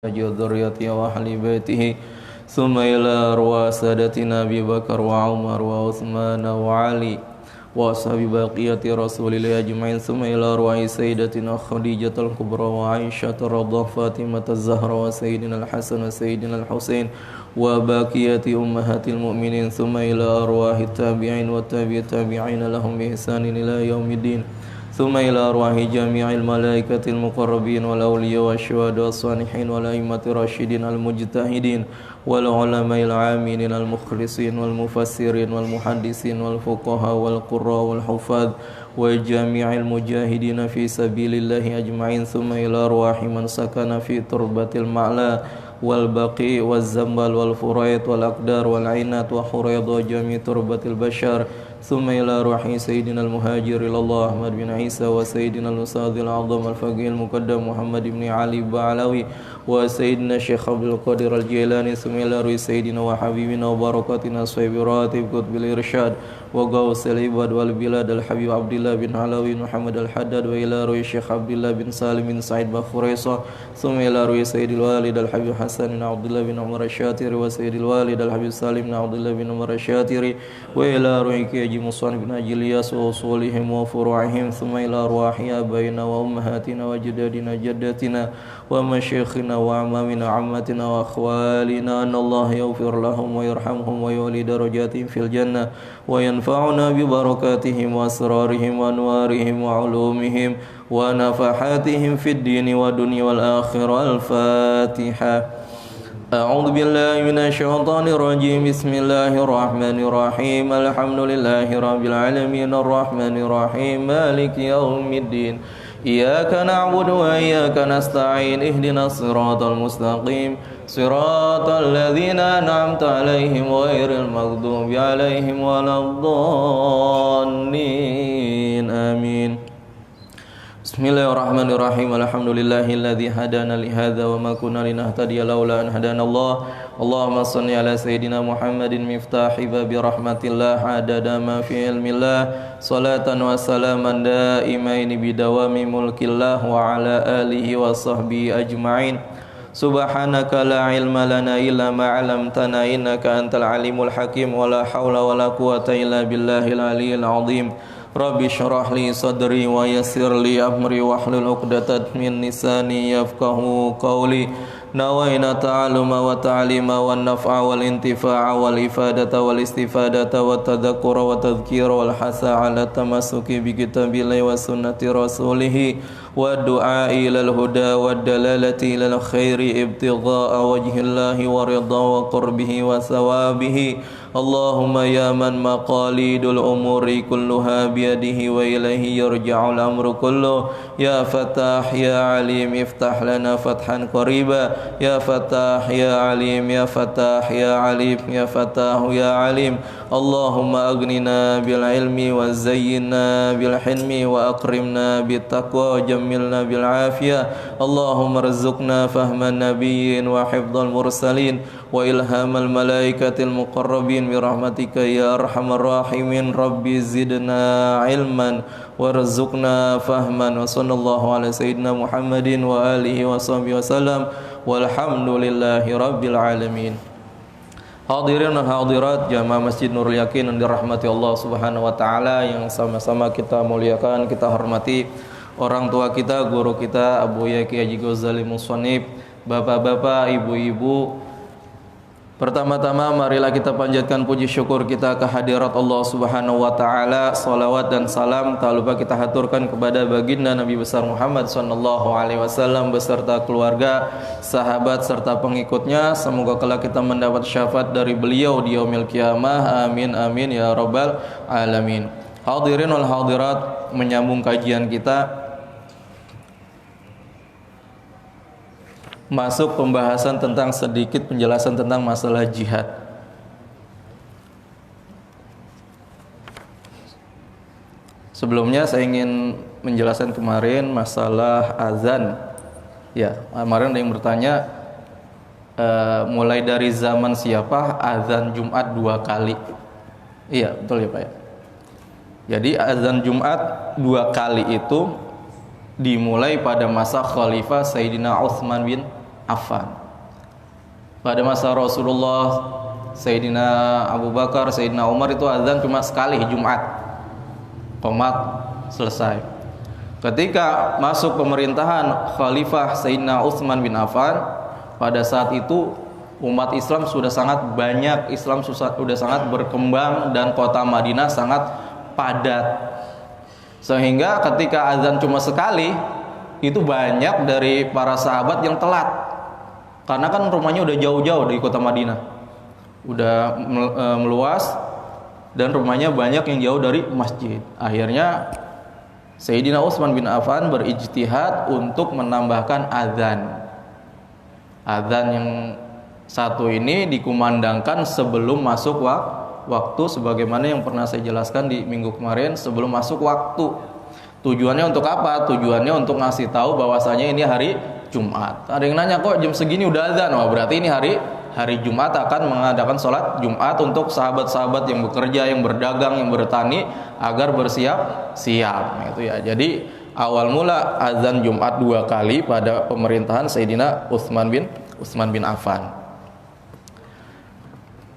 ذريته وأهل بيته ثم إلى أرواح سادتنا أبي بكر وعمر وعثمان وعلي وأصحاب بقية رسول الله أجمعين ثم إلى أرواح سيدتنا خديجة الكبرى وعائشة رضا فاطمة الزهراء وسيدنا الحسن وسيدنا الحسين وبقية أمهات المؤمنين ثم إلى أرواح التابعين والتابعين لهم بإحسان إلى يوم الدين ثم إلى أرواح جميع الملائكة المقربين والأولياء والشهداء والصالحين والأئمة الراشدين المجتهدين والعلماء العاملين المخلصين والمفسرين والمحدثين والفقهاء والقراء والحفاظ وجميع المجاهدين في سبيل الله أجمعين ثم إلى أرواح من سكن في تربة المعلى والبقيع والزنبل والفريط والأقدار والعينات وحريض وجميع تربة البشر ثم إلى روح سيدنا المهاجر إلى الله أحمد بن عيسى وسيدنا الأستاذ الأعظم الفقيه المقدم محمد بن علي بعلوي وسيدنا الشيخ عبد القادر الجيلاني ثم إلى روح سيدنا وحبيبنا وبركاتنا صيب راتب قطب الإرشاد وغوث العباد والبلاد الحبيب عبد الله بن علوي محمد الحداد وإلى روح الشيخ عبد الله بن سالم بن سعيد بخريصة ثم إلى روح سيد الوالد الحبيب حسن بن عبد الله بن عمر الشاتري وسيد الوالد الحبيب سالم بن عبد الله بن عمر الشاتري وإلى روح كيجي مصعب بن أجلياس وأصولهم وفروعهم ثم إلى أرواح آبائنا وأمهاتنا وجدادنا جداتنا ومشايخنا وأعمامنا عمتنا وأخوالنا أن الله يغفر لهم ويرحمهم ويولي درجاتهم في الجنة وينفعنا ببركاتهم وأسرارهم وأنوارهم وعلومهم ونفحاتهم في الدين والدنيا والآخرة. الفاتحة. أعوذ بالله من الشيطان الرجيم. بسم الله الرحمن الرحيم. الحمد لله رب العالمين الرحمن الرحيم مالك يوم الدين إياك نعبد وإياك نستعين اهدنا الصراط المستقيم صراط الذين أنعمت عليهم غير المغضوب عليهم ولا الضالين آمين. Bismillahirrahmanirrahim. Alhamdulillahilladzi hadana lihadza wa ma kunna linahtadiya laula an hadanallah. Allahumma shalli ala sayidina Muhammadin miftahi babi rahmatillah adada ma fi ilmillah salatan wa salaman daimaini bidawami mulkillah wa ala alihi wa sahbihi ajma'in. Subhanaka la ilma lana illa ma 'allamtana innaka antal alimul hakim wa la haula wa la quwwata illa billahil aliyyil azim. Rabbi syrah li sadri wa yassir li amri wahlul 'uqdatam min lisani yafqahu qawli. Nawaina ta'alluma wa ta'lima wan naf'a wal intifa'a wal ifadata wal istifadata wat tadhakkura wa tadhkira wal hasa 'ala tamassuki bi kitabillahi wa sunnati rasulih wa du'a ilal huda wad dalalati ilal khairi ibtigha'a wajhillahi wa ridha wa qurbihi wa thawabihi. Allahumma ya man maqalidul umuri kulluha biyadihi wa ilaihi yarja'ul amru kulluh. Ya Fattah ya Alim iftah lana fathan qariba. Ya Fattah ya Alim ya Fattah ya Alim ya Fattah ya Alim. Allahumma aghnina bil ilmi wa zayyinna bil hilmi wa akrimna bit taqwa wa jammilna bil afiyah. Allahumma rizqna fahman nabiyyin wa hifdzal mursalin wa ilhamal malaikatil muqarrabin bi rahmatika ya arhamar rahimin. Rabbi zidna ilman warzuqna fahman. Wa sallallahu ala sayyidina Muhammadin wa alihi wa sahbihi wasallam walhamdulillahi rabbil alamin. Hadirin dan hadirat jamaah Masjid Nurul Yakin yang dirahmati Allah Subhanahu wa taala, yang sama-sama kita muliakan, kita hormati orang tua kita, guru kita Abu Yaqi Haji Ghazali Musonib, bapak-bapak, ibu-ibu. Pertama-tama marilah kita panjatkan puji syukur kita kehadirat Allah Subhanahu wa taala. Salawat dan salam tak lupa kita haturkan kepada baginda Nabi besar Muhammad sallallahu alaihi wasallam beserta keluarga, sahabat serta pengikutnya. Semoga kelak kita mendapat syafaat dari beliau di yaumil qiyamah. Amin amin ya rabbal alamin. Hadirin wal hadirat, menyambung kajian kita, masuk pembahasan tentang sedikit penjelasan tentang masalah jihad. Sebelumnya saya ingin menjelaskan kemarin masalah azan. Ya, kemarin ada yang bertanya mulai dari zaman siapa azan Jumat 2 kali. Iya, betul ya Pak ya. Jadi azan Jumat 2 kali itu dimulai pada masa Khalifah Sayyidina Utsman bin Affan. Pada masa Rasulullah, Sayyidina Abu Bakar, Sayyidina Umar itu azan cuma sekali Jumat. Qomat selesai. Ketika masuk pemerintahan Khalifah Sayyidina Utsman bin Affan, pada saat itu umat Islam sudah sangat banyak, Islam sudah sangat berkembang dan kota Madinah sangat padat. Sehingga ketika azan cuma sekali, itu banyak dari para sahabat yang telat. Karena kan rumahnya udah jauh-jauh dari kota Madinah. Udah meluas dan rumahnya banyak yang jauh dari masjid. Akhirnya Sayyidina Utsman bin Affan berijtihad untuk menambahkan azan. Azan yang satu ini dikumandangkan sebelum masuk waktu, sebagaimana yang pernah saya jelaskan di minggu kemarin, sebelum masuk waktu. Tujuannya untuk apa? Tujuannya untuk ngasih tahu bahwasanya ini hari Jumat. Ada yang nanya, kok jam segini udah azan? Wah, berarti ini hari Jumat akan mengadakan sholat Jumat untuk sahabat-sahabat yang bekerja, yang berdagang, yang bertani agar bersiap-siap. Itu ya. Jadi awal mula azan Jumat 2 kali pada pemerintahan Sayyidina Utsman bin Affan.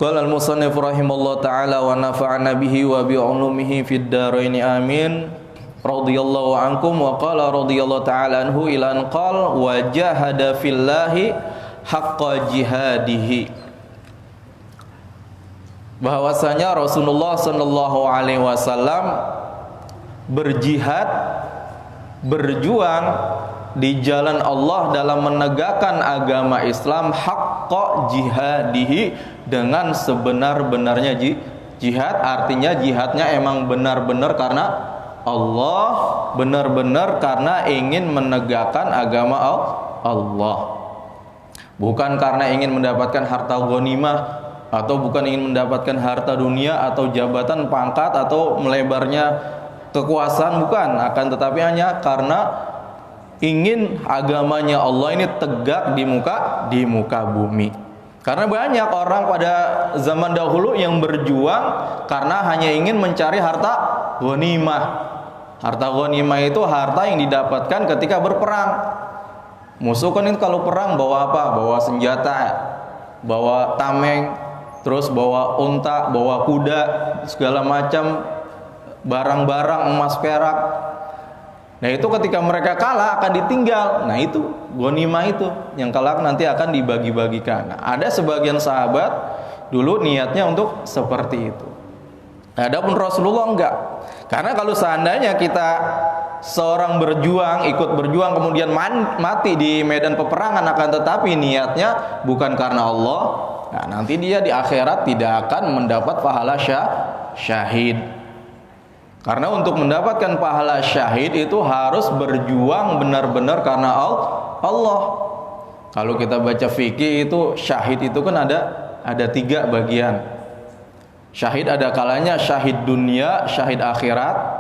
Qala al-musannif rahimallahu taala wa nafa'ana bihi wa bi 'ulumihi fid dharain amin. Radhiyallahu ankum wa qala radhiyallahu ta'ala anhu ila an qala wa jahada fillahi haqqa jihadihi. Bahwasanya Rasulullah sallallahu alaihi wasallam berjihad, berjuang di jalan Allah dalam menegakkan agama Islam haqqa jihadihi, dengan sebenar-benarnya jihad. Artinya jihadnya emang benar-benar karena Allah, benar-benar karena ingin menegakkan agama Allah, bukan karena ingin mendapatkan harta ghanimah, atau bukan ingin mendapatkan harta dunia atau jabatan, pangkat, atau melebarnya kekuasaan, bukan. Akan tetapi hanya karena ingin agamanya Allah ini tegak di muka bumi. Karena banyak orang pada zaman dahulu yang berjuang karena hanya ingin mencari harta ghanimah. Harta ghanimah itu harta yang didapatkan ketika berperang. Musuh kan itu kalau perang bawa apa? Bawa senjata, bawa tameng, terus bawa unta, bawa kuda, segala macam barang-barang emas perak. Nah itu ketika mereka kalah akan ditinggal. Nah itu ghanimah itu yang kalah nanti akan dibagi-bagikan. Nah, ada sebagian sahabat dulu niatnya untuk seperti itu. Adapun Rasulullah enggak. Karena kalau seandainya kita seorang berjuang, ikut berjuang kemudian mati di medan peperangan, akan tetapi niatnya bukan karena Allah, nah nanti dia di akhirat tidak akan mendapat pahala syahid. Karena untuk mendapatkan pahala syahid itu harus berjuang benar-benar karena Allah. Kalau kita baca fikih itu syahid itu kan ada 3 bagian. Syahid ada kalanya syahid dunia, syahid akhirat.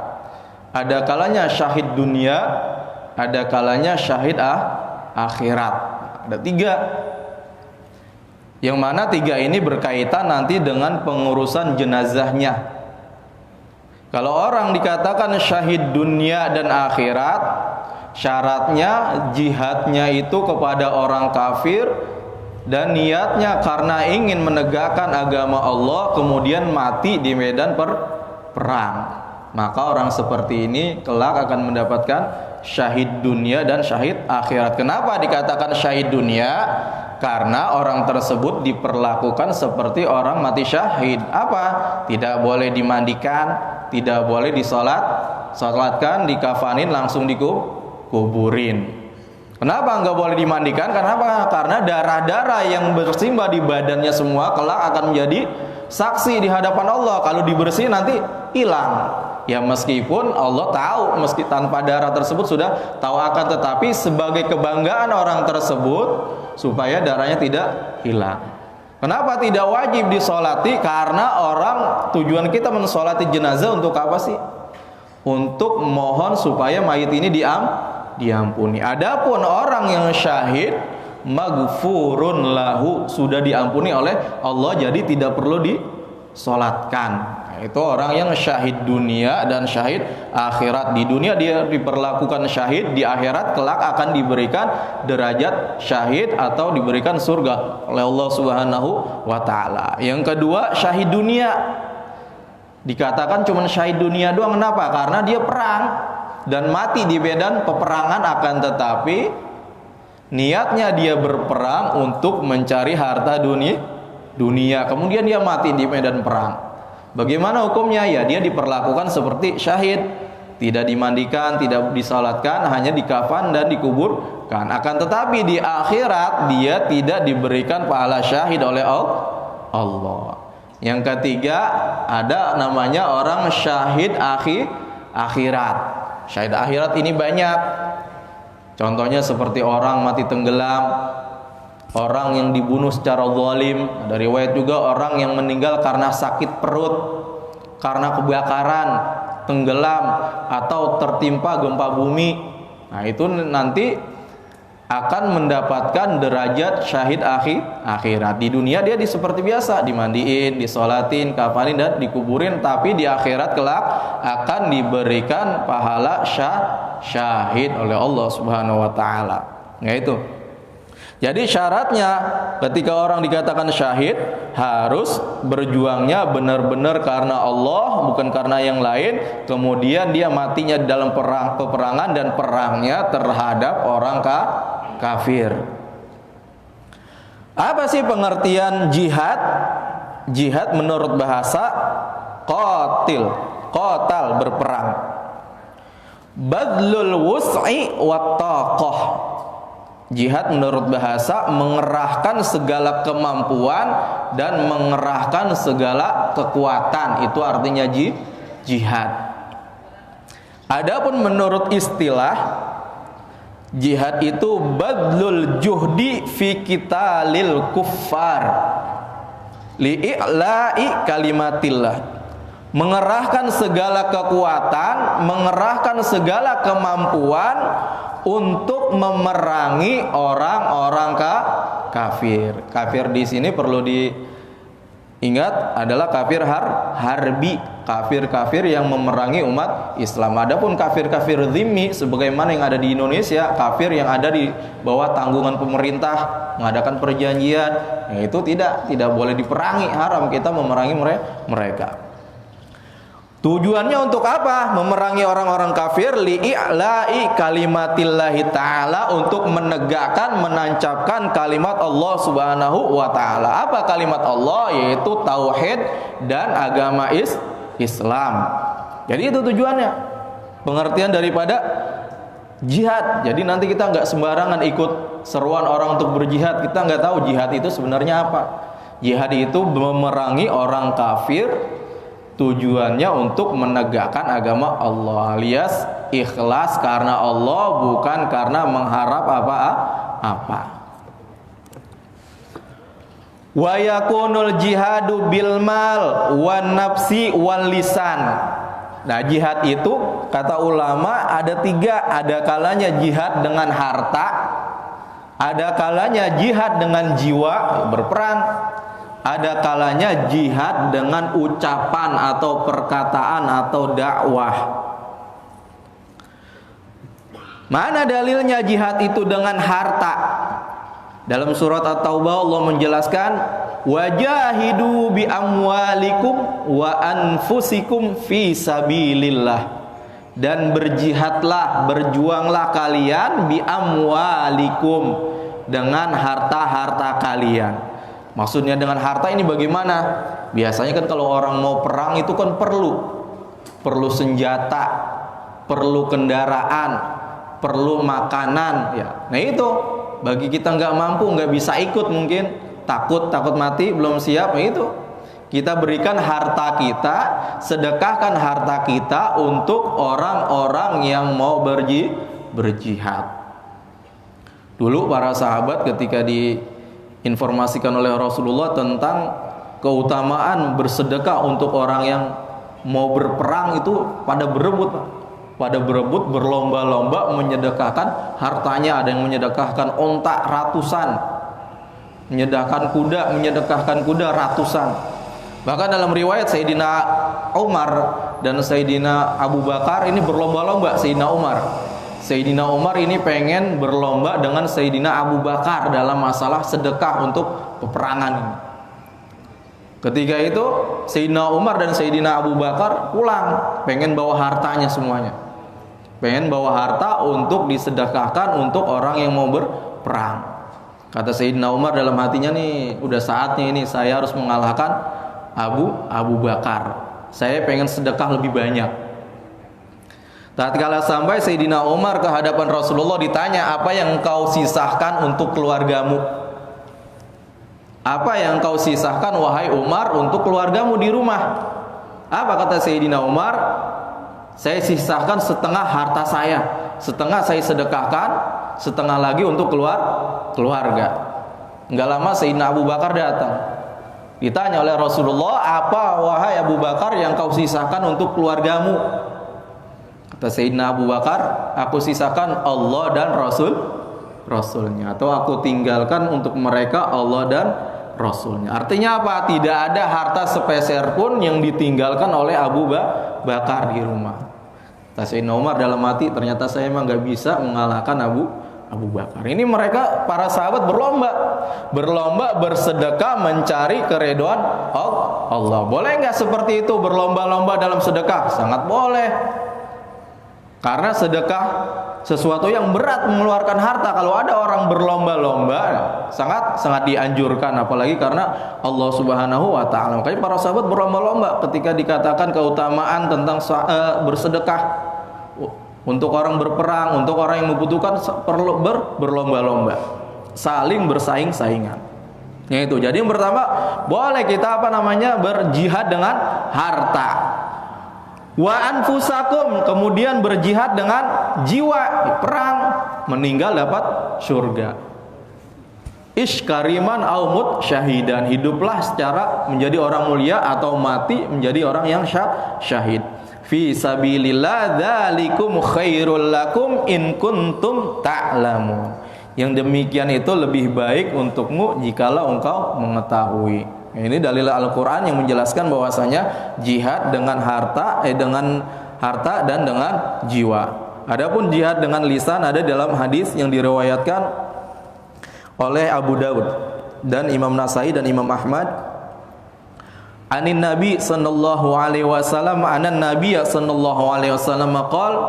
Ada kalanya syahid dunia, ada kalanya syahid akhirat. Ada 3. Yang mana 3 ini berkaitan nanti dengan pengurusan jenazahnya. Kalau orang dikatakan syahid dunia dan akhirat, syaratnya jihadnya itu kepada orang kafir dan niatnya karena ingin menegakkan agama Allah, kemudian mati di medan perang. Maka orang seperti ini kelak akan mendapatkan syahid dunia dan syahid akhirat. Kenapa dikatakan syahid dunia? Karena orang tersebut diperlakukan seperti orang mati syahid. Apa? Tidak boleh dimandikan, tidak boleh disolatkan, dikafanin, langsung dikuburin. Kenapa enggak boleh dimandikan? Kenapa? Karena darah-darah yang bersimbah di badannya semua kelak akan menjadi saksi di hadapan Allah. Kalau dibersihin nanti hilang. Ya meskipun Allah tahu, meski tanpa darah tersebut sudah tahu, akan tetapi sebagai kebanggaan orang tersebut supaya darahnya tidak hilang. Kenapa tidak wajib disolati? Karena orang, tujuan kita mensolati jenazah untuk apa sih? Untuk mohon supaya mayit ini diampuni. Adapun orang yang syahid, maghfurun lahu, sudah diampuni oleh Allah, jadi tidak perlu disolatkan. Nah, itu orang yang syahid dunia dan syahid akhirat. Di dunia dia diperlakukan syahid, di akhirat kelak akan diberikan derajat syahid atau diberikan surga oleh Allah Subhanahu wa taala. Yang kedua, syahid dunia. Dikatakan cuma syahid dunia doang, kenapa? Karena dia perang dan mati di medan peperangan, akan tetapi niatnya dia berperang untuk mencari harta dunia. Kemudian dia mati di medan perang. Bagaimana hukumnya? Ya, dia diperlakukan seperti syahid, tidak dimandikan, tidak disalatkan, hanya dikafan dan dikuburkan. Akan tetapi di akhirat dia tidak diberikan pahala syahid oleh Allah. Yang ketiga, ada namanya orang syahid akhirat. Syahid akhirat ini banyak. Contohnya seperti orang mati tenggelam, orang yang dibunuh secara zalim. Ada riwayat juga orang yang meninggal karena sakit perut, karena kebakaran, tenggelam, atau tertimpa gempa bumi. Nah, itu nanti akan mendapatkan derajat syahid akhirat. Di dunia dia seperti biasa, dimandiin, disolatin, kafanin, dan dikuburin. Tapi di akhirat kelak akan diberikan pahala syahid oleh Allah Subhanahu wa taala. Nah, itu. Jadi syaratnya ketika orang dikatakan syahid, harus berjuangnya benar-benar karena Allah, bukan karena yang lain. Kemudian dia matinya dalam peperangan dan perangnya terhadap orang kafir. Apa sih pengertian jihad? Jihad menurut bahasa qatal, berperang. Badlul wus'i wat taqah. Jihad menurut bahasa mengerahkan segala kemampuan dan mengerahkan segala kekuatan. Itu artinya jihad. Adapun menurut istilah, jihad itu badlul juhdi fi qitalil kuffar li'i'la'i kalimatillah. Mengerahkan segala kekuatan, mengerahkan segala kemampuan untuk memerangi orang-orang kafir. Kafir di sini perlu diingat adalah kafir harbi, kafir-kafir yang memerangi umat Islam. Adapun kafir-kafir zimmi sebagaimana yang ada di Indonesia, kafir yang ada di bawah tanggungan pemerintah, mengadakan perjanjian, itu tidak boleh diperangi, haram kita memerangi mereka. Tujuannya untuk apa? Memerangi orang-orang kafir li'i'la'i kalimatillahi ta'ala, untuk menegakkan, menancapkan kalimat Allah Subhanahu wa ta'ala. Apa kalimat Allah? Yaitu tauhid dan agama Islam. Jadi itu tujuannya, pengertian daripada jihad. Jadi nanti kita nggak sembarangan ikut seruan orang untuk berjihad. Kita nggak tahu jihad itu sebenarnya apa. Jihad itu memerangi orang kafir, tujuannya untuk menegakkan agama Allah, alias ikhlas karena Allah, bukan karena mengharap apa-apa. Wa yakunul jihadu bil mal wan nafsi wal lisan. Nah, jihad itu kata ulama ada tiga. Ada kalanya jihad dengan harta, ada kalanya jihad dengan jiwa berperang, ada kalanya jihad dengan ucapan atau perkataan atau dakwah. Mana dalilnya jihad itu dengan harta? Dalam surat At-Taubah Allah menjelaskan, wajahidu bi amwalikum wa anfusikum fi sabilillah. Dan berjihadlah, berjuanglah kalian bi amwalikum, dengan harta-harta kalian. Maksudnya dengan harta ini bagaimana? Biasanya kan kalau orang mau perang itu kan perlu senjata, perlu kendaraan, perlu makanan, ya. Nah itu bagi kita nggak mampu, nggak bisa ikut, mungkin takut mati, belum siap, nah itu kita berikan harta kita, sedekahkan harta kita untuk orang-orang yang mau berjihad. Dulu para sahabat ketika diinformasikan oleh Rasulullah tentang keutamaan bersedekah untuk orang yang mau berperang, itu pada berebut berlomba-lomba menyedekahkan hartanya. Ada yang menyedekahkan onta ratusan, menyedekahkan kuda ratusan. Bahkan dalam riwayat Sayyidina Umar dan Sayyidina Abu Bakar ini berlomba-lomba. Sayyidina Umar ini pengen berlomba dengan Sayyidina Abu Bakar dalam masalah sedekah untuk peperangan ini. Ketika itu Sayyidina Umar dan Sayyidina Abu Bakar pulang, pengen bawa hartanya semuanya. Pengen bawa harta untuk disedekahkan untuk orang yang mau berperang. Kata Sayyidina Umar dalam hatinya nih, udah saatnya ini saya harus mengalahkan Abu Bakar. Saya pengen sedekah lebih banyak. Tatkala sampai Sayyidina Umar ke hadapan Rasulullah, ditanya, apa yang engkau sisahkan untuk keluargamu? Apa yang engkau sisahkan wahai Umar untuk keluargamu di rumah? Apa kata Sayyidina Umar? Saya sisahkan setengah harta saya, setengah saya sedekahkan, setengah lagi untuk keluarga. Enggak lama Sayyidina Abu Bakar datang. Ditanya oleh Rasulullah, apa wahai Abu Bakar yang kau sisahkan untuk keluargamu? Kata Sayyidina Abu Bakar, aku sisahkan Allah dan Rasulnya, atau aku tinggalkan untuk mereka Allah dan Rasulnya. Artinya apa? Tidak ada harta sepeser pun yang ditinggalkan oleh Abu Bakar di rumah. Kata Sayyidina Umar dalam hati, ternyata saya memang gak bisa mengalahkan Abu Bakar. Ini mereka para sahabat berlomba bersedekah mencari keridhaan Allah. Boleh nggak seperti itu, berlomba-lomba dalam sedekah? Sangat boleh. Karena sedekah sesuatu yang berat, mengeluarkan harta. Kalau ada orang berlomba-lomba, sangat dianjurkan, apalagi karena Allah Subhanahu wa taala. Makanya para sahabat berlomba-lomba ketika dikatakan keutamaan tentang bersedekah. Untuk orang berperang, untuk orang yang membutuhkan, perlu berlomba-lomba, saling bersaing-saingan. Yaitu. Jadi yang pertama, boleh kita berjihad dengan harta. Wa anfusakum, kemudian berjihad dengan jiwa, perang, meninggal dapat surga. Iskariman aumut syahidan, hiduplah secara menjadi orang mulia atau mati menjadi orang yang syahid. Fi sabilillah dzalikum khairul lakum in kuntum ta'lamun. Yang demikian itu lebih baik untukmu jikalau engkau mengetahui. Ini dalil Al-Qur'an yang menjelaskan bahwasanya jihad dengan harta dan dengan jiwa. Adapun jihad dengan lisan ada dalam hadis yang diriwayatkan oleh Abu Daud dan Imam Nasai dan Imam Ahmad. Anin Nabi sallallahu alaihi wasallam anan Nabiy sallallahu alaihi wasallam qala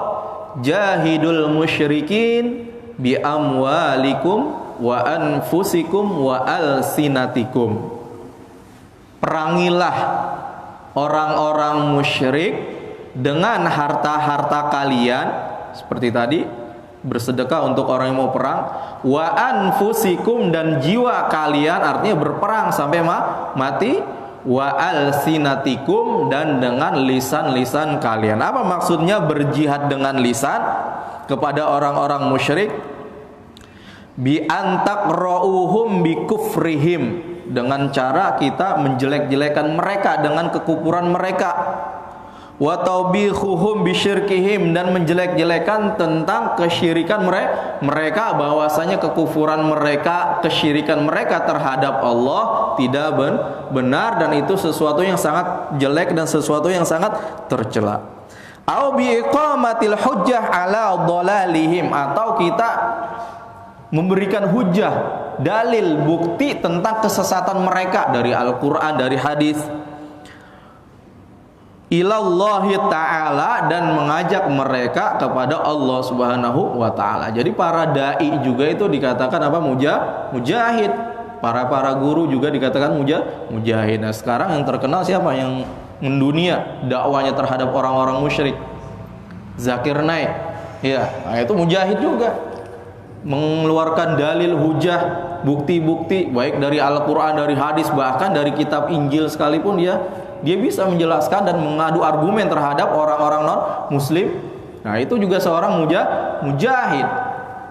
jahidul musyrikin bi amwalikum wa anfusikum wa alsinatikum. Perangilah orang-orang musyrik dengan harta-harta kalian, seperti tadi bersedekah untuk orang yang mau perang, wa anfusikum, dan jiwa kalian, artinya berperang sampai mati, wa alsinatikum, dan dengan lisan-lisan kalian. Apa maksudnya berjihad dengan lisan kepada orang-orang musyrik? Bi antaqra'uhum bi kufrihim, dengan cara kita menjelek-jelekan mereka dengan kekufuran mereka. Wa taubihuhum bi syirkihim, dan menjelek-jelekan tentang kesyirikan mereka, bahwasanya kekufuran mereka, kesyirikan mereka terhadap Allah tidak benar, dan itu sesuatu yang sangat jelek dan sesuatu yang sangat tercela. Au bi iqamatil hujjah ala dhalalihim, atau kita memberikan hujjah, dalil, bukti tentang kesesatan mereka dari Al-Quran, dari hadis, ilallahi ta'ala, dan mengajak mereka kepada Allah Subhanahu wa ta'ala. Jadi para da'i juga itu dikatakan apa? Mujahid. Para guru juga dikatakan mujahid. Nah, sekarang yang terkenal siapa? Yang mendunia dakwanya terhadap orang-orang musyrik, Zakir Naik. Ya, nah itu mujahid juga, mengeluarkan dalil, hujah, bukti-bukti baik dari Al-Quran, dari hadis, bahkan dari kitab Injil sekalipun dia bisa menjelaskan dan mengadu argumen terhadap orang-orang non-muslim. Nah, itu juga seorang mujahid,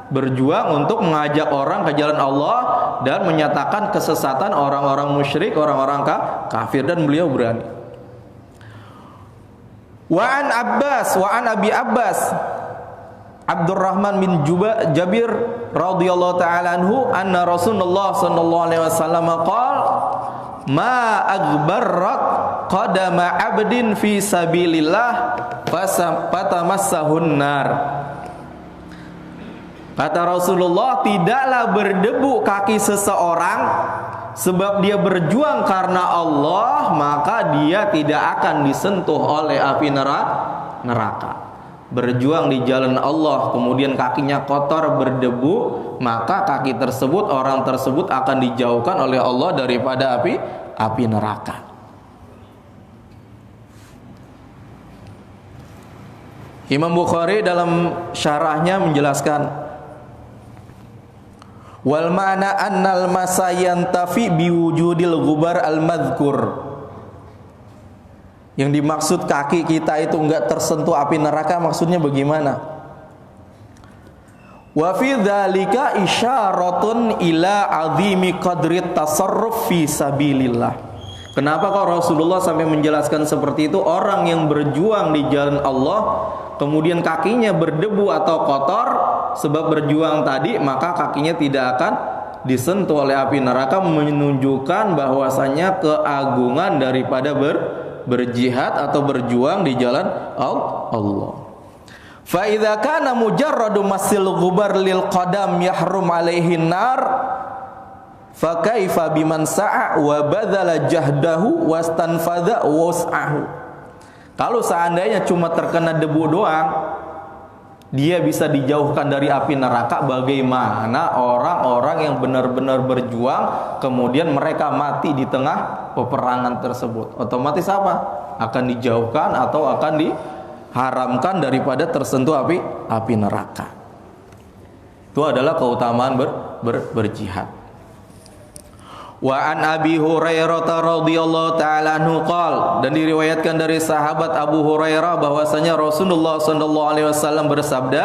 berjuang untuk mengajak orang ke jalan Allah dan menyatakan kesesatan orang-orang musyrik, orang-orang kafir, dan beliau berani. Wa an Abi Abbas Abdurrahman bin Jabir radhiyallahu ta'ala anhu anna Rasulullah sallallahu alaihi wasallam qala ma agbarrat qadama 'abdin fi sabilillah fatamassahun nar. Kata Rasulullah, tidaklah berdebu kaki seseorang sebab dia berjuang karena Allah, maka dia tidak akan disentuh oleh api neraka. Berjuang di jalan Allah, kemudian kakinya kotor berdebu, maka kaki tersebut, orang tersebut akan dijauhkan oleh Allah daripada api neraka. Imam Bukhari dalam syarahnya menjelaskan, wal ma'na annal masa yantafi biwujudil ghubar al-madhkur. Yang dimaksud kaki kita itu enggak tersentuh api neraka, maksudnya bagaimana? Wa fi dzalika isyaratun ila azimi qadri tasarruf fi sabilillah. Kenapa kok Rasulullah sampai menjelaskan seperti itu? Orang yang berjuang di jalan Allah, kemudian kakinya berdebu atau kotor sebab berjuang tadi, maka kakinya tidak akan disentuh oleh api neraka, menunjukkan bahwasanya keagungan daripada berjihad atau berjuang di jalan Allah. Fa idza kana mujarradu masil ghubar lil qadam yahrum alaihi nar, fa kaifa biman sa'a wa badzala jahdahu wastanfadha was'ahu. Kalau seandainya cuma terkena debu doang, dia bisa dijauhkan dari api neraka, bagaimana orang-orang yang benar-benar berjuang kemudian mereka mati di tengah peperangan tersebut? Otomatis apa? Akan dijauhkan atau akan diharamkan daripada tersentuh api neraka. Itu adalah keutamaan berjihad. Wa an Abi Hurairah radhiyallahu ta'ala anhu qala, dan diriwayatkan dari sahabat Abu Hurairah bahwasanya Rasulullah sallallahu alaihi wasallam bersabda,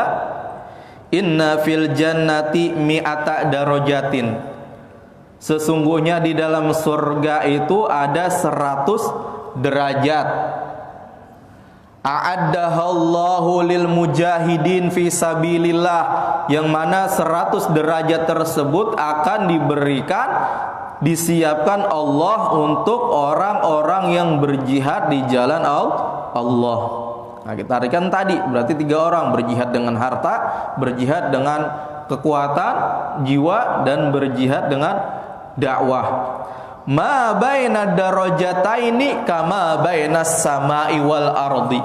inna fil jannati mi'ata darajatin. Sesungguhnya di dalam surga itu ada 100 derajat. A'addahallahu lil mujahidin fi sabilillah, yang mana 100 derajat tersebut akan disiapkan Allah untuk orang-orang yang berjihad di jalan Allah. Nah, kita tarikan tadi berarti 3 orang, berjihad dengan harta, berjihad dengan kekuatan jiwa, dan berjihad dengan dakwah. Ma baina darajataini kama bainas samai wal ardi.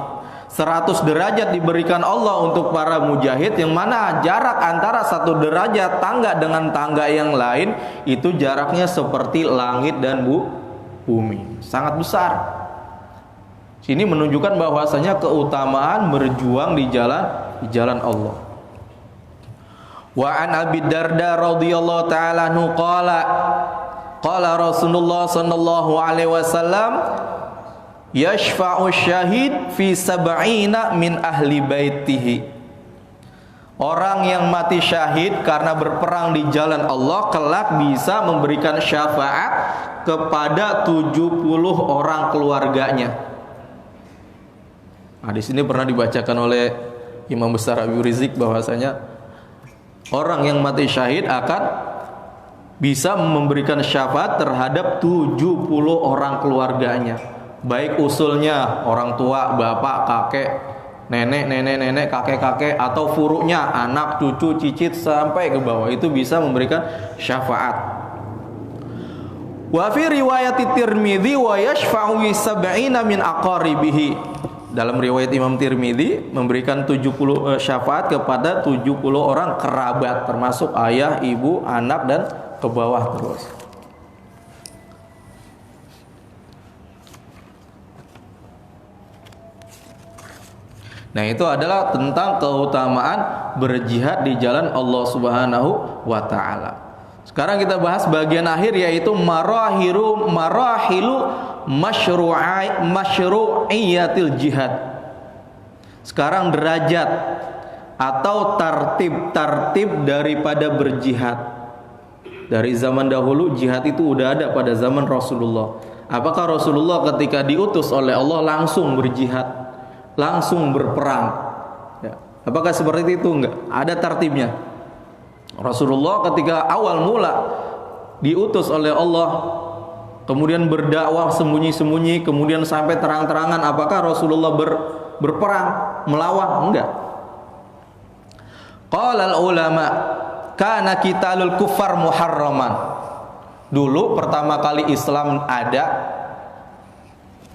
100 derajat diberikan Allah untuk para mujahid, yang mana jarak antara 1 derajat tangga dengan tangga yang lain itu jaraknya seperti langit dan bumi, sangat besar. Sini menunjukkan bahwasanya keutamaan berjuang di jalan Allah. Wa an Abi Darda radhiyallahu ta'ala anhu qala Rasulullah sallallahu alaihi wasallam, yashfa'u syahid fi sab'ina min ahli baitihi. Orang yang mati syahid karena berperang di jalan Allah kelak bisa memberikan syafaat kepada 70 orang keluarganya. Nah, di sini pernah dibacakan oleh Imam Besar Habib Rizik bahwasanya orang yang mati syahid akan bisa memberikan syafaat terhadap 70 orang keluarganya, baik usulnya orang tua, bapak, kakek, nenek, kakek, atau furuknya anak, cucu, cicit sampai ke bawah, itu bisa memberikan syafaat. Wa fi riwayat Tirmidzi wa yashfa'u sab'ina min aqaribihi. Dalam riwayat Imam Tirmidzi memberikan 70 syafaat kepada 70 orang kerabat, termasuk ayah, ibu, anak, dan ke bawah terus. Nah, itu adalah tentang keutamaan berjihad di jalan Allah Subhanahu wa taala. Sekarang kita bahas bagian akhir, yaitu marahilu masyru'iyatil jihad. Sekarang derajat atau tartib daripada berjihad. Dari zaman dahulu jihad itu udah ada pada zaman Rasulullah. Apakah Rasulullah ketika diutus oleh Allah langsung berjihad, langsung berperang? Ya. Apakah seperti itu? Enggak. Ada tartibnya. Rasulullah ketika awal mula diutus oleh Allah kemudian berdakwah sembunyi-sembunyi, kemudian sampai terang-terangan. Apakah Rasulullah berperang, melawan? Enggak. Qala ulama kana qitalul kuffar muharraman. Dulu pertama kali Islam ada,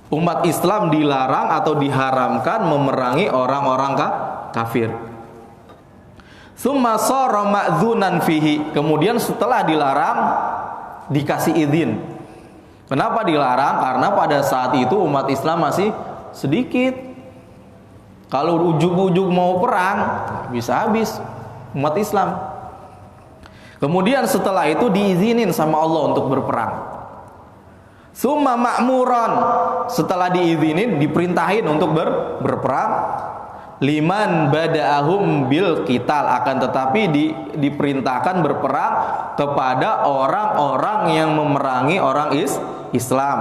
umat Islam dilarang atau diharamkan memerangi orang-orang kafir. Tsumma shara ma'dzunan fihi. Kemudian setelah dilarang dikasih izin. Kenapa dilarang? Karena pada saat itu umat Islam masih sedikit. Kalau ujug-ujug mau perang, bisa habis umat Islam. Kemudian setelah itu diizinin sama Allah untuk berperang. Summa ma'muran, setelah diizinin, diperintahin untuk berperang. Liman bada'ahum bil qital, akan tetapi diperintahkan berperang kepada orang-orang yang memerangi orang Islam.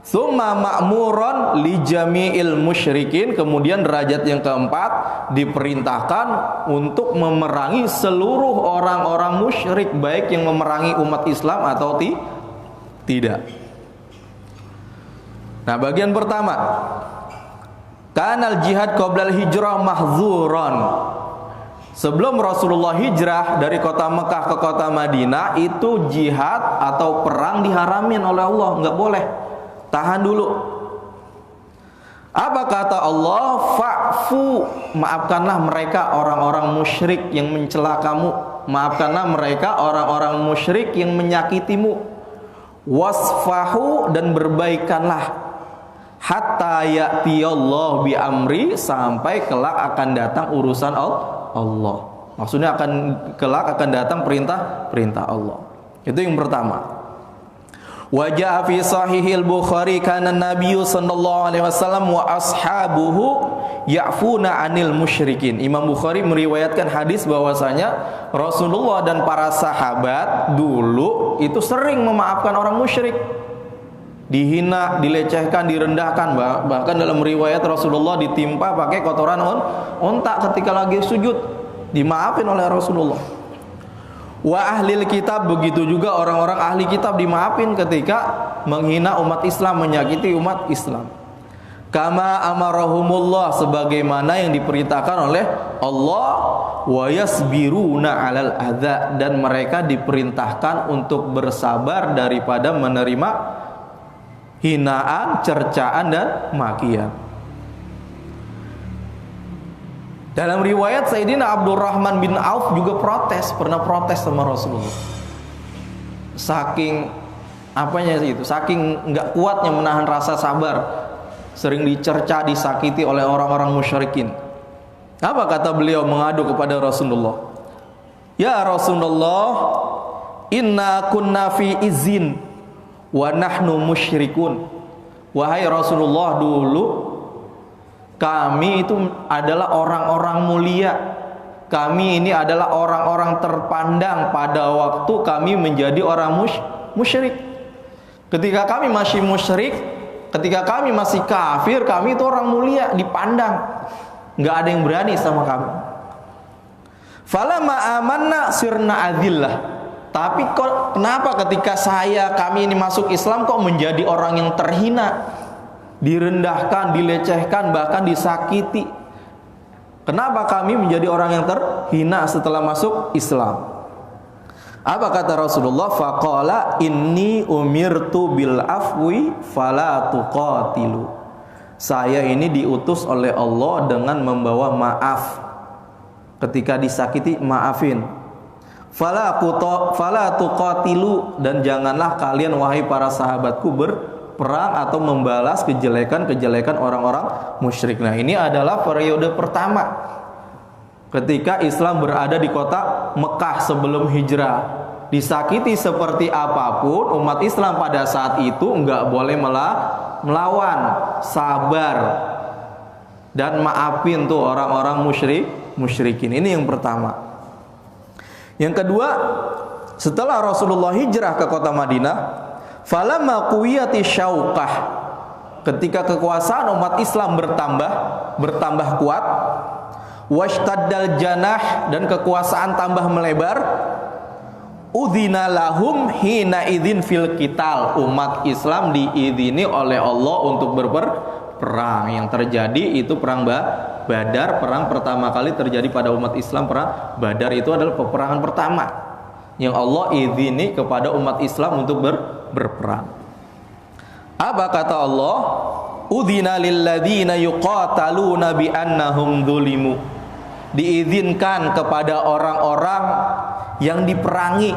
Summa ma'muran li jami'il musyrikin, kemudian derajat yang keempat diperintahkan untuk memerangi seluruh orang-orang musyrik, baik yang memerangi umat Islam atau tidak. Nah, bagian pertama, kanal jihad qoblal hijrah mahzuron. Sebelum Rasulullah hijrah dari kota Mekah ke kota Madinah, itu jihad atau perang diharamin oleh Allah, nggak boleh. Tahan dulu. Apa kata Allah? Fa'fu, maafkanlah mereka orang-orang musyrik yang mencela kamu, maafkanlah mereka orang-orang musyrik yang menyakitimu. Wasfahu, dan berbaikanlah. Hatta ya'tiyallahu bi amri, sampai kelak akan datang urusan Allah. Maksudnya kelak akan datang perintah Allah. Itu yang pertama. Wajah fi sahihil Bukhari kana Nabiyyu sallallahu alaihi wasallam wa ashabuhu ya'funa 'anil musyrikin. Imam Bukhari meriwayatkan hadis bahwasanya Rasulullah dan para sahabat dulu itu sering memaafkan orang musyrik. Dihina, dilecehkan, direndahkan, bahkan dalam riwayat Rasulullah ditimpa pakai kotoran unta ketika lagi sujud, dimaafin oleh Rasulullah. Wa ahlil kitab, begitu juga orang-orang ahli kitab dimaafin ketika menghina umat Islam, menyakiti umat Islam. Kama amarahumullah, sebagaimana yang diperintahkan oleh Allah. Wa yasbiruna 'alal adza, dan mereka diperintahkan untuk bersabar daripada menerima hinaan, cercaan, dan makian. Dalam riwayat Sayyidina Abdurrahman bin Auf juga pernah protes sama Rasulullah. Saking saking nggak kuatnya menahan rasa sabar, sering dicerca, disakiti oleh orang-orang musyrikin. Apa kata beliau mengadu kepada Rasulullah? Ya Rasulullah, inna kunna fi izin wa nahnu musyrikun. Wahai Rasulullah, dulu kami itu adalah orang-orang mulia. Kami ini adalah orang-orang terpandang pada waktu kami menjadi orang musyrik. Ketika kami masih musyrik, ketika kami masih kafir, kami itu orang mulia, dipandang. Nggak ada yang berani sama kami. Falamma amanna sirna adillah. Tapi kenapa ketika kami ini masuk Islam kok menjadi orang yang terhina, direndahkan, dilecehkan, bahkan disakiti? Kenapa kami menjadi orang yang terhina setelah masuk Islam? Apa kata Rasulullah? Faqala inni umirtu bil afwi fala tuqatilu. Saya ini diutus oleh Allah dengan membawa maaf. Ketika disakiti, maafin. Fala tuqatilu, dan janganlah kalian wahai para sahabatku berperang atau membalas kejelekan-kejelekan orang-orang musyrik. Nah, ini adalah periode pertama ketika Islam berada di kota Mekah sebelum hijrah. Disakiti seperti apapun, umat Islam pada saat itu enggak boleh melawan, sabar dan maafin tuh orang-orang musyrikin. Ini yang pertama. Yang kedua, setelah Rasulullah hijrah ke kota Madinah, falamma quwiyati syauqah, ketika kekuasaan umat Islam bertambah kuat, washtadal janah, dan kekuasaan tambah melebar, udzina lahum hina idzin fil qital. Umat Islam diizini oleh Allah untuk berperang. Yang terjadi itu perang Badar, perang pertama kali terjadi pada umat Islam. Perang Badar itu adalah peperangan pertama yang Allah izini kepada umat Islam untuk berperang. Apa kata Allah? Udzina lilladzina yuqataluna bi annahum dzulimu. Diizinkan kepada orang-orang yang diperangi.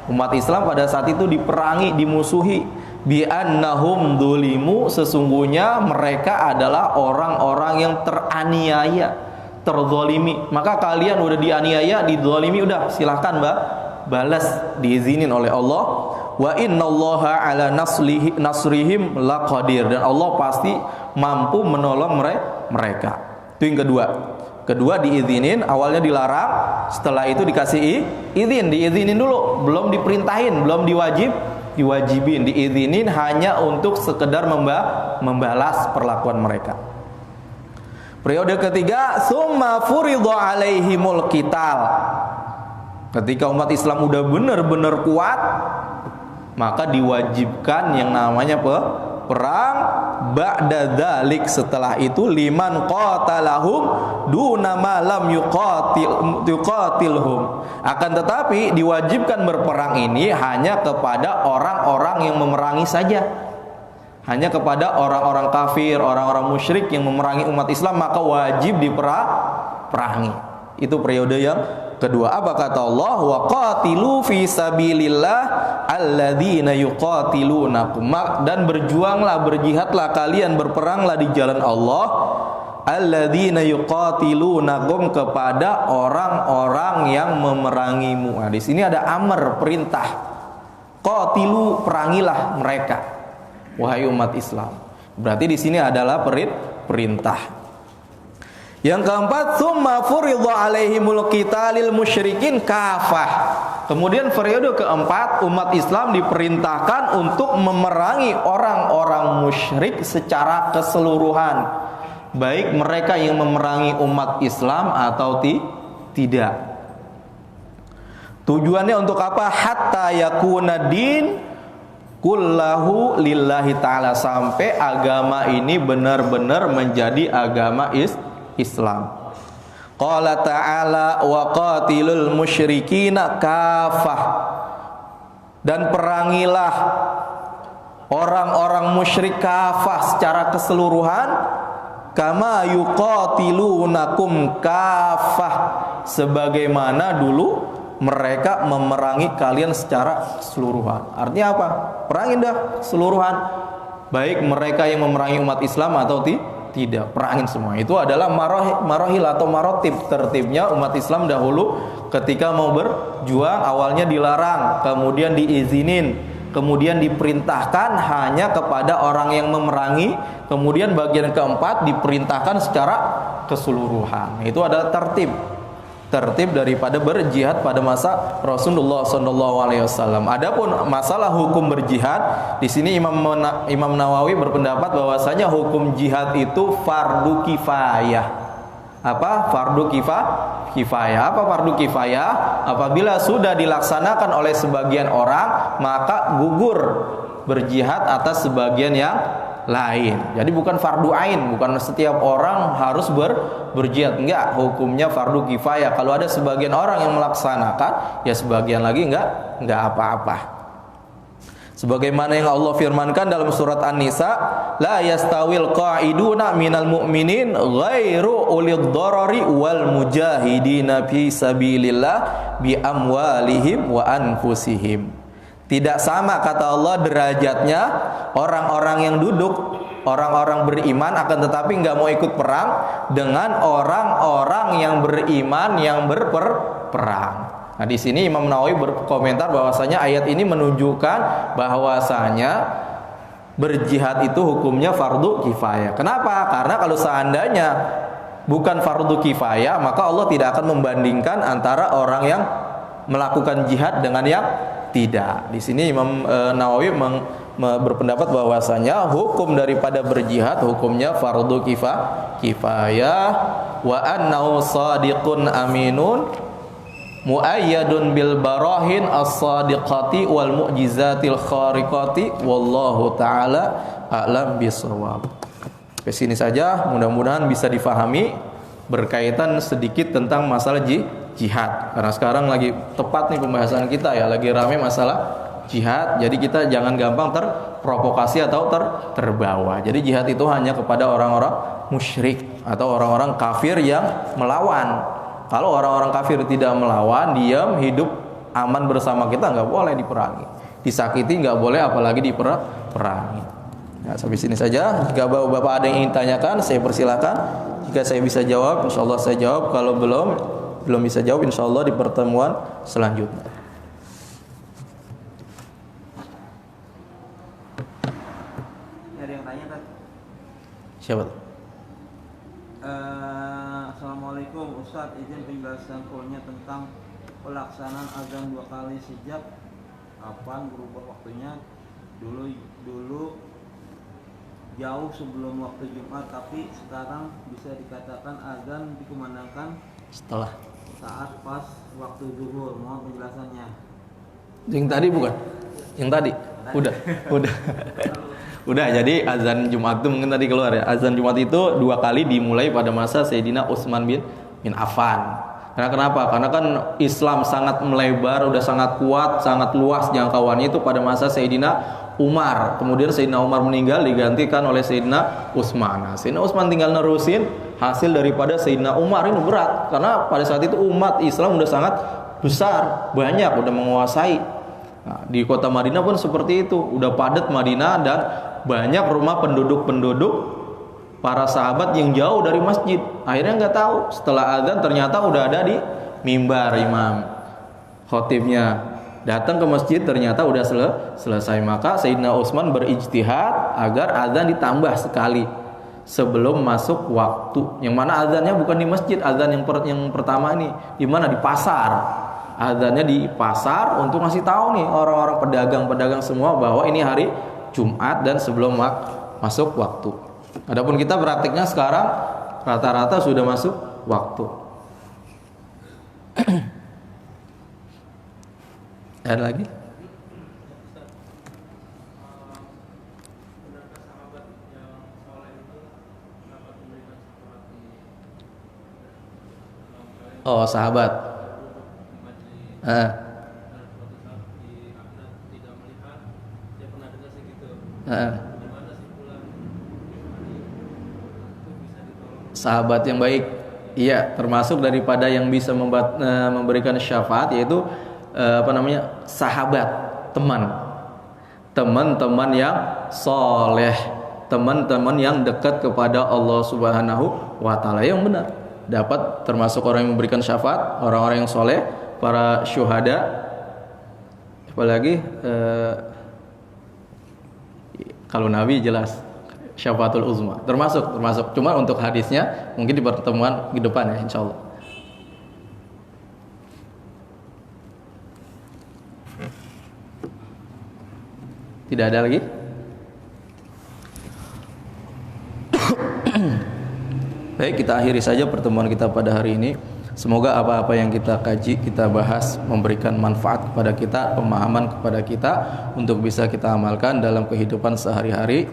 Umat Islam pada saat itu diperangi, dimusuhi. Bi annahum dzulimu, sesungguhnya mereka adalah orang-orang yang teraniaya, terzalimi. Maka kalian udah dianiaya, dizalimi, udah silahkan balas, diizinin oleh Allah. Wa innallaha ala nasrihim laqadir, dan Allah pasti mampu menolong mereka. Itu yang kedua. Kedua diizinin, awalnya dilarang, setelah itu dikasih izin, diizinin dulu, belum diperintahin, belum diwajibin, diizinin hanya untuk sekedar membalas perlakuan mereka. Periode ketiga, summa furidha alaihimul qital. Ketika umat Islam udah benar-benar kuat, maka diwajibkan yang namanya perang. Ba'da dzalik, setelah itu, liman qatalahum duna ma lam yuqatilhum. Akan tetapi diwajibkan berperang ini hanya kepada orang-orang yang memerangi saja. Hanya kepada orang-orang kafir, orang-orang musyrik yang memerangi umat Islam, maka wajib diperangi. Itu periode yang kedua. Apa kata Allah? Wa qatilu fi sabilillah alladzina yuqatilunakum. Dan berjuanglah, berjihadlah kalian, berperanglah di jalan Allah, alladzina yuqatilunakum, kepada orang-orang yang memerangimu. Nah, di sini ada amr, perintah. Qatilu, perangilah mereka, wahai umat Islam. Berarti di sini adalah perintah. Yang keempat, summa furidha alaihimul qitalil musyrikin kafah. Kemudian periode keempat, umat Islam diperintahkan untuk memerangi orang-orang musyrik secara keseluruhan, baik mereka yang memerangi umat Islam atau tidak. Tujuannya untuk apa? Hatta yakuna din kullahu lillahi ta'ala, sampai agama ini benar-benar menjadi agama Islam. Qala ta'ala wa qatilul musyrikina kafah, dan perangilah orang-orang musyrik kafah, secara keseluruhan, kama yuqatilunakum kafah, sebagaimana dulu mereka memerangi kalian secara keseluruhan. Artinya apa? Perangin dah keseluruhan, baik mereka yang memerangi umat Islam atau tidak, perangin semua. Itu adalah marohil atau marotib, tertibnya umat Islam dahulu ketika mau berjuang. Awalnya dilarang, kemudian diizinin, kemudian diperintahkan hanya kepada orang yang memerangi, kemudian bagian keempat diperintahkan secara keseluruhan. Itu adalah tertib daripada berjihad pada masa Rasulullah SAW. Adapun masalah hukum berjihad, di sini Imam Nawawi berpendapat bahwasanya hukum jihad itu fardu kifayah. Apa fardu kifayah? Apa fardu kifayah? Apabila sudah dilaksanakan oleh sebagian orang, maka gugur berjihad atas sebagian yang lain. Jadi bukan fardu ain, bukan setiap orang harus berjihad. Enggak, hukumnya fardu kifayah. Kalau ada sebagian orang yang melaksanakan, ya sebagian lagi enggak apa-apa. Sebagaimana yang Allah firmankan dalam surat An-Nisa, la yastawil qa'iduna minal mu'minin ghairu ulid darari wal mujahidina fi sabilillah bi amwalihim wa anfusihim. Tidak sama, kata Allah, derajatnya orang-orang yang duduk, orang-orang beriman akan tetapi nggak mau ikut perang, dengan orang-orang yang beriman yang berperang. Nah, di sini Imam Nawawi berkomentar bahwasanya ayat ini menunjukkan bahwasanya berjihad itu hukumnya fardu kifayah. Kenapa? Karena kalau seandainya bukan fardu kifayah, maka Allah tidak akan membandingkan antara orang yang melakukan jihad dengan yang tidak. Di sini Imam Nawawi berpendapat bahwasanya hukum daripada berjihad hukumnya fardu kifayah, wa annahu shadiqun aminun muayyadun bil barahin as-sadiqati wal mu'jizatil khariqati wallahu taala a'lam bisawab. Ke sini saja, mudah-mudahan bisa difahami berkaitan sedikit tentang masalah jihad. Karena sekarang lagi tepat nih pembahasan kita ya, lagi rame masalah jihad. Jadi kita jangan gampang terprovokasi atau terbawa. Jadi jihad itu hanya kepada orang-orang musyrik atau orang-orang kafir yang melawan. Kalau orang-orang kafir tidak melawan, diam, hidup aman bersama kita, nggak boleh diperangi. Disakiti nggak boleh, apalagi diperangi. Nah, sampai sini saja. Jika bapak-bapak ada yang ingin tanyakan, saya persilakan. Jika saya bisa jawab, insya Allah saya jawab. Kalau belum bisa jawab, insya Allah di pertemuan selanjutnya. Ada yang tanya kan? Siapa? Assalamualaikum Ustadz, izin penjelasan fullnya tentang pelaksanaan azan 2 kali sejak kapan berubah waktunya. Dulu jauh sebelum waktu Jumat, tapi sekarang bisa dikatakan azan dikumandangkan Setelah saat pas waktu zuhur. Mohon penjelasannya. yang tadi bukan? Yang tadi? Udah. Udah, jadi azan Jumat itu mungkin tadi keluar ya. Azan Jumat itu 2 kali dimulai pada masa Sayyidina Utsman bin Affan. Karena kenapa? Karena kan Islam sangat melebar, udah sangat kuat, sangat luas jangkauannya itu pada masa Sayyidina Umar. Kemudian Sayyidina Umar meninggal, digantikan oleh Sayyidina Utsman. Nah, Sayyidina Utsman tinggal nerusin hasil daripada Sayyidina Umar. Ini berat, karena pada saat itu umat Islam udah sangat besar, banyak, udah menguasai. Nah, di kota Madinah pun seperti itu, udah padat Madinah dan banyak rumah penduduk para sahabat yang jauh dari masjid. Akhirnya nggak tahu, setelah azan ternyata udah ada di mimbar imam khotibnya. Datang ke masjid ternyata udah selesai. Maka Sayyidina Utsman berijtihad agar azan ditambah sekali sebelum masuk waktu. Yang mana azannya bukan di masjid, azan yang pertama ini di mana? Di pasar. Azannya di pasar untuk ngasih tahu nih orang-orang pedagang-pedagang semua bahwa ini hari Jumat dan sebelum masuk waktu. Adapun kita praktiknya sekarang rata-rata sudah masuk waktu. Ada lagi? Oh, sahabat. Sahabat yang baik, iya, termasuk daripada yang bisa memberikan syafaat, yaitu sahabat, teman-teman yang soleh, teman-teman yang dekat kepada Allah Subhanahu wa Ta'ala, yang benar dapat termasuk orang yang memberikan syafaat, orang-orang yang soleh, para syuhada. Apalagi kalau Nabi jelas syafaatul uzma termasuk. Cuma untuk hadisnya mungkin di pertemuan di depan ya, insyaallah. Tidak ada lagi? Baik, kita akhiri saja pertemuan kita pada hari ini. Semoga apa-apa yang kita kaji, kita bahas memberikan manfaat kepada kita, pemahaman kepada kita untuk bisa kita amalkan dalam kehidupan sehari-hari.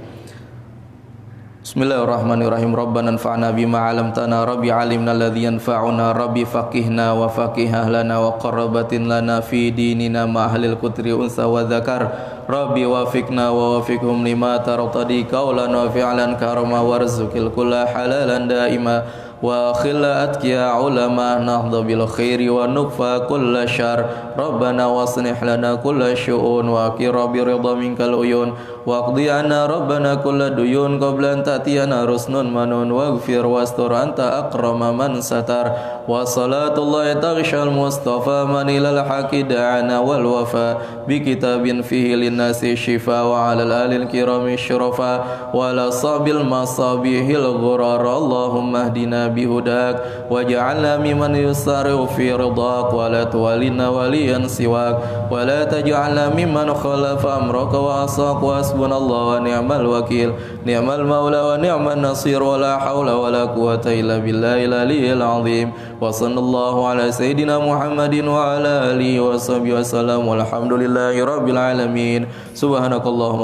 Bismillahirrahmanirrahim. Rabbana anfa'na bima 'allamtana, rabbi 'allimna alladhi yanfa'una, rabbi faqihna wa faqih ahlana wa qarrabatin lana fi dinina ma ahlil qutri unsa wa dzakar. Rabbi wafiqna wa wafiqhum lima tartadi qawlan wa fi'lan karama warzuqil kulla halalan daima wa khilla atqiya ulama nahdha bil khairi wa nukfa kulla syar. Rabbana waslih lana kulla syu'un wa qira bi ridha minkal uyun wa qdi anna rabbana kulla duyun qabla an ta'tiyana rusnun manun waghfir wastur anta akrama man satar wa salatullahi taghshal mustafa man ilal haqi da'ana wal wafa bi kitabin fihi linnasi shifa wa alal alil kirami syurafa wa la sabil masabihil ghurar. Allahumma hdina واهدنا بهداك واجعلنا ممن يسارع في رضاك ولا تولنا وليا سواك ولا تجعلنا ممن خلف أمرك وعصاك وحسبنا الله ونعم الوكيل نعم المولى ونعم النصير ولا حول ولا قوة إلا بالله العلي العظيم وصلى الله على سيدنا محمد وعلى آله وصحبه وسلم والحمد لله رب العالمين سبحانك اللهم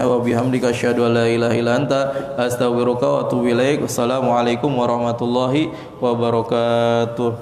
وبحمدك أشهد أن لا إله إلا أنت أستغفرك وأتوب إليك والسلام عليكم warahmatullahi wabarakatuh.